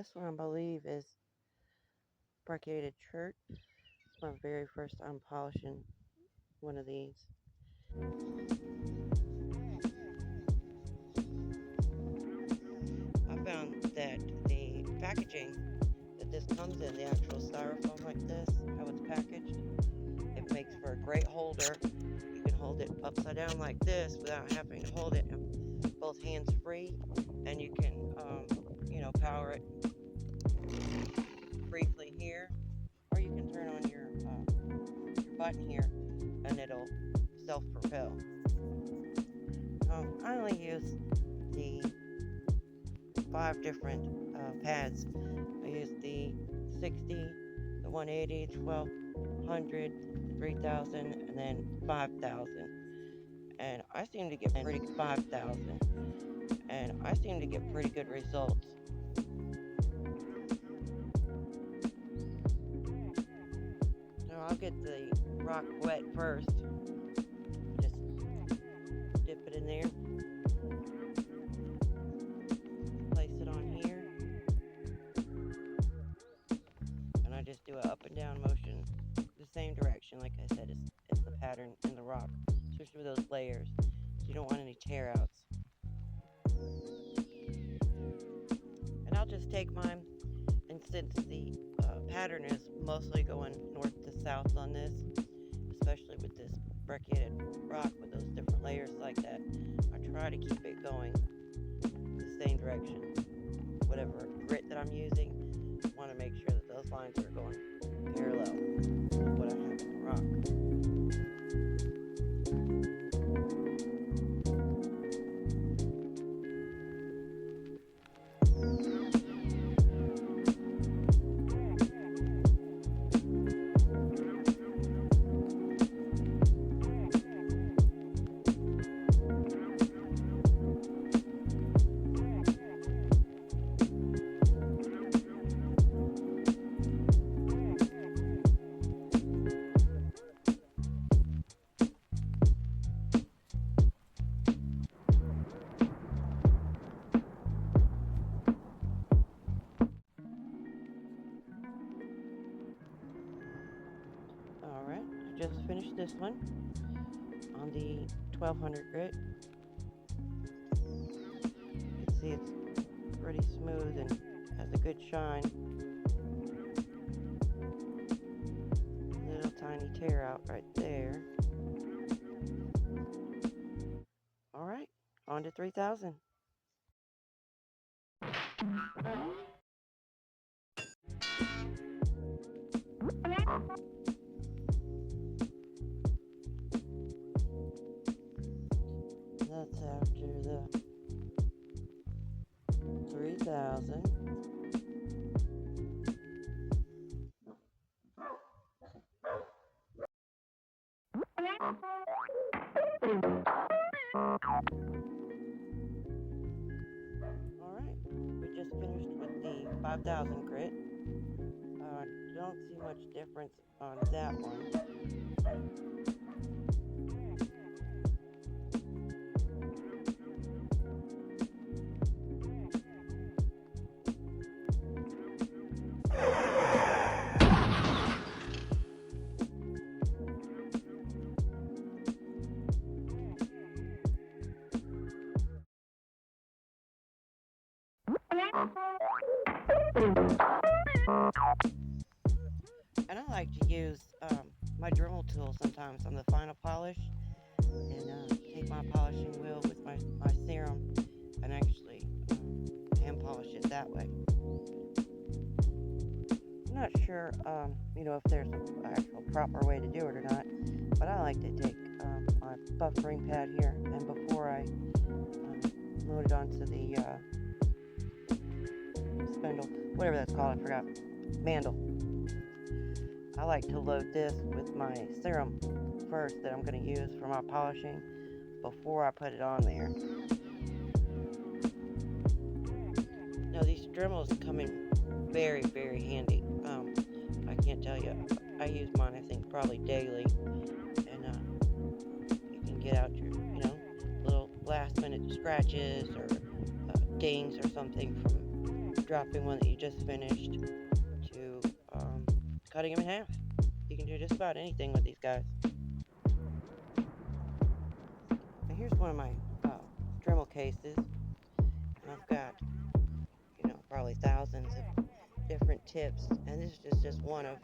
this one, I believe, is brecciated chert. It's my very first time polishing one of these. I found that the packaging that this comes in, the actual styrofoam like this, how it's packaged, it makes for a great holder. You can hold it upside down like this without having to hold it both hands free, and you can, power it briefly here, or you can turn on your button here, and it'll self-propel. I only use the 5 different pads. I use the 60, the 180, 1200, 3000, and then 5000. And I seem to get pretty good results. So I'll get the rock wet first. Just dip it in there. Place it on here. And I just do an up and down motion the same direction. Like I said, it's the pattern in the rock, especially with those layers. You don't want any tear outs. And I'll just take mine, and since the pattern is mostly going north to south on this, especially with this brecciated rock with those different layers like that, I try to keep it going the same direction. Whatever grit that I'm using, I want to make sure that those lines are going parallel with what I have in the rock. Alright, I just finished this one on the 1200 grit. You can see it's pretty smooth and has a good shine. Little tiny tear out right there. Alright, on to 3000. That's after the 3000. Alright, we just finished with the 5000 grit. Don't see much difference on that one. And I like to use my Dremel tool sometimes on the final polish, and take my polishing wheel with my serum and actually hand polish it that way. I'm not sure, if there's an actual proper way to do it or not, but I like to take my buffering pad here, and before I load it onto the spindle, whatever that's called, I forgot, mandel. I like to load this with my serum first that I'm going to use for my polishing before I put it on there. Now these Dremels come in very, very handy. I can't tell you, I use mine I think probably daily, and you can get out your, little last minute scratches or dings or something from dropping one that you just finished to cutting them in half. You can do just about anything with these guys. Now here's one of my Dremel cases, and I've got, probably thousands of different tips, and this is just one of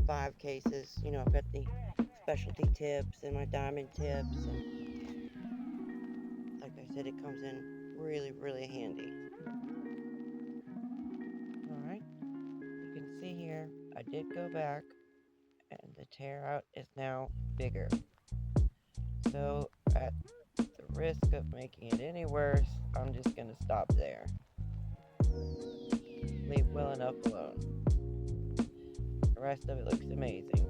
5 cases. I've got the specialty tips and my diamond tips, and like I said, it comes in really, really handy. Alright, you can see here, I did go back, and the tear out is now bigger. So, at the risk of making it any worse, I'm just going to stop there. Leave well enough alone. The rest of it looks amazing.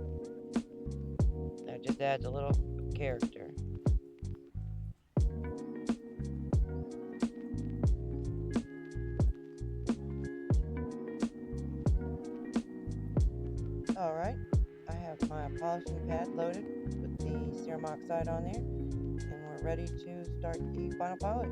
That just adds a little character. Alright, I have my polishing pad loaded with the serum oxide on there, and we're ready to start the final polish.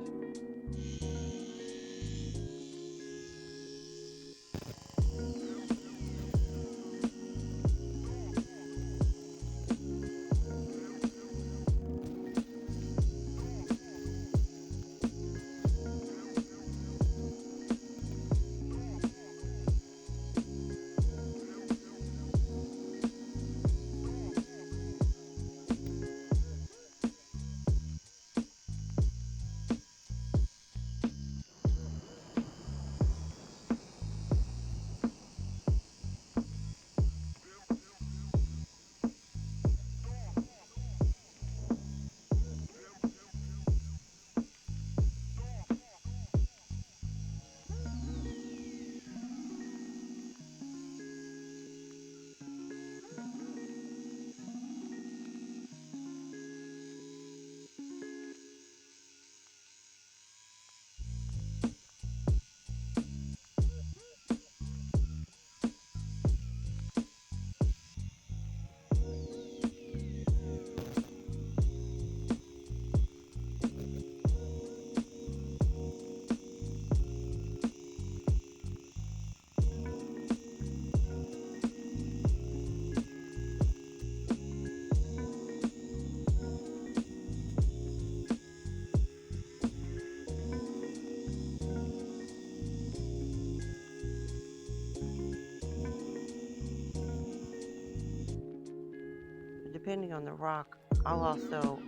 Depending on the rock, I'll also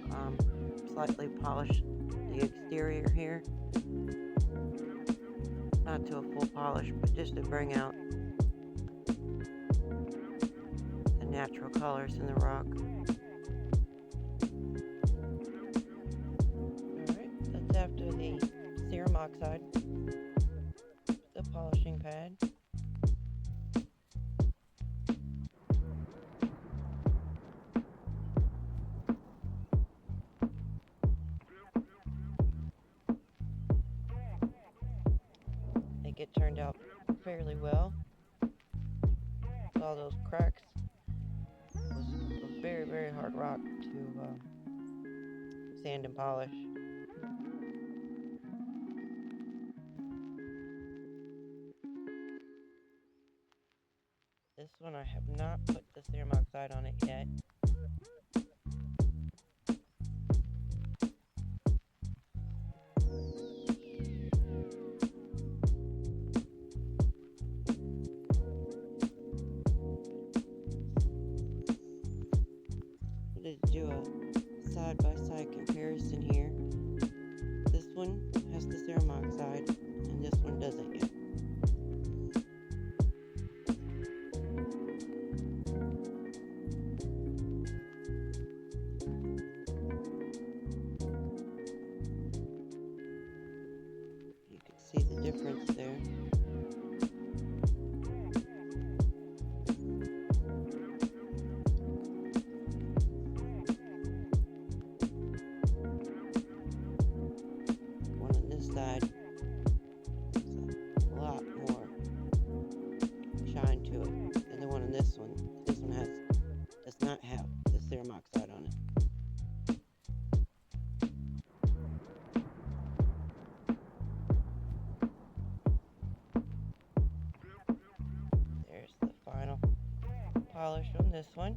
slightly polish the exterior here. Not to a full polish, but just to bring out the natural colors in the rock. Alright, that's after the serum oxide, the polishing pad. I think it turned out fairly well. All those cracks was a very, very hard rock to sand and polish. This one I have not put the serum oxide on it yet. To do a side-by-side comparison here. This one has the serum oxide, and this one doesn't yet. You can see the difference there. Side has a lot more shine to it than the one in this one. This one does not have the serum oxide on it. this one.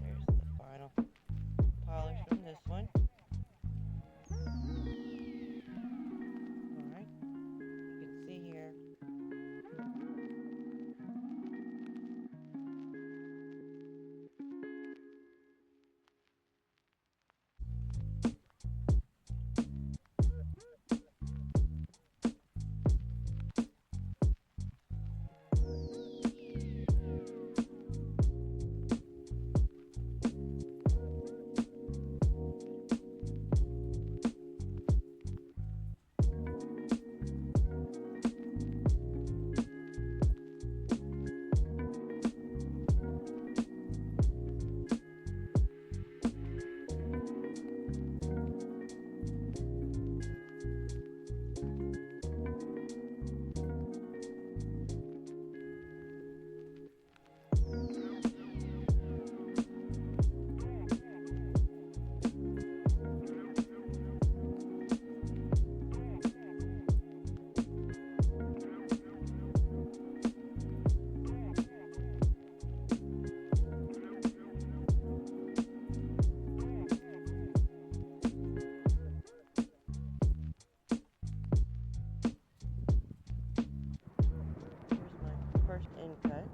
There's the final polish on this one. Alright, you can see here. Here's my first end cut.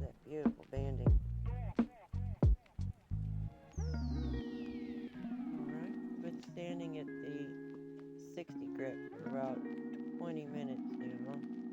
That beautiful banding. Alright, been standing at the 60 grit for about 20 minutes now.